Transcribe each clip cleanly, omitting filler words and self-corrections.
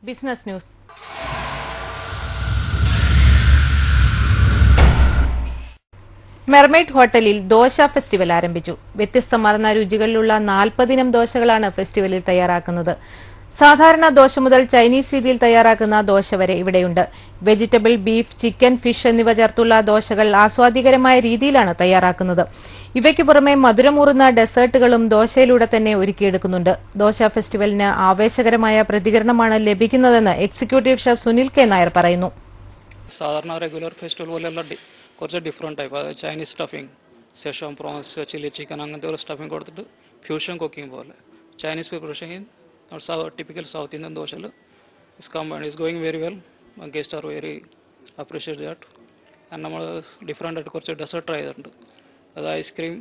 Business news. Mermaid ഹോട്ടലിൽ dosa festival ആരംഭിച്ചു. വ്യത്യസ്തമാർന്ന രുചികളിലുള്ള 40 ഇനം ദോശകളാണ് ഫെസ്റ്റിവലിൽ തയ്യാറാക്കുന്നത്. സാധാരണ ദോശ മുതൽ ചൈനീസ് രീതിയിൽ തയ്യാറാക്കുന്ന ദോശ വരെ ഇവിടെയുണ്ട്. വെജിറ്റബിൾ, ബീഫ്, ചിക്കൻ, ഫിഷ് എന്നിവ ചേർത്തുള്ള ദോശകൾ ആസ്വാദികരമായ രീതിയിലാണ് തയ്യാറാക്കുന്നത്. ഇവയ്ക്ക് പുറമെ മധുരമൂറുന്ന ഡെസേർട്ടുകളും ദോശയിലൂടെ തന്നെ ഒരുക്കിയെടുക്കുന്നുണ്ട്. ദോശ ഫെസ്റ്റിവലിന് ആവേശകരമായ പ്രതികരണമാണ് ലഭിക്കുന്നതെന്ന് executive chef Sunil K Nair പറയുന്നു. സാധാരണ റെഗുലർ ഫെസ്റ്റിവൽ പോലെയുള്ള കുറച്ച് ഡിഫറെൻറ്റ് ടൈപ്പ്, അതായത് Chinese stuffing, Szechuan prawns, chilli chicken, അങ്ങനത്തെ ഒരു സ്റ്റഫിംഗ് കൊടുത്തിട്ട് ഫ്യൂഷൻ കുക്കിംഗ് പോലെ Chinese preparation typical South Indian dosa is combined, is going very well. Guests are very appreciate that. And നമ്മൾ different ആയിട്ട് കുറച്ച് ഡെസേർട്ട് ട്രൈ ചെയ്തിട്ടുണ്ട്. അത് ഐസ്ക്രീം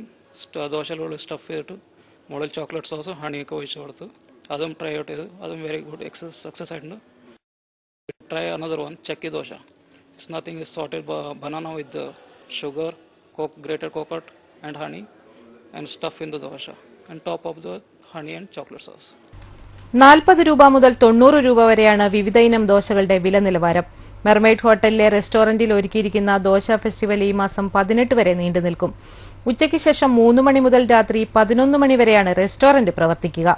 ദോശയിലുള്ള സ്റ്റഫ് ചെയ്തിട്ട് മുകളിൽ ചോക്ലേറ്റ് സോസ് ഹണിയൊക്കെ ഒഴിച്ച് കൊടുത്ത് അതും ട്രൈ ഔട്ട് ചെയ്ത് അതും വെരി ഗുഡ് സക്സസ് ആയിട്ടുണ്ട്. Try another one Chakki dosa. It's nothing, is sorted banana with sugar, grated coconut and honey and stuff in the dosha and top of the honey and chocolate sauce. 40 രൂപ മുതൽ 90 രൂപ വരെയാണ് വിവിധ ഇനം ദോശകളുടെ വില നിലവാരം. Mermaid ഹോട്ടലിലെ റെസ്റ്റോറന്റിൽ ഒരുക്കിയിരിക്കുന്ന ദോശ ഫെസ്റ്റിവൽ ഈ മാസം 18 വരെ നീണ്ടുനിൽക്കും. ഉച്ചയ്ക്ക് ശേഷം 3 മണി മുതൽ രാത്രി 11 മണി വരെയാണ് റെസ്റ്റോറന്റ് പ്രവർത്തിക്കുക.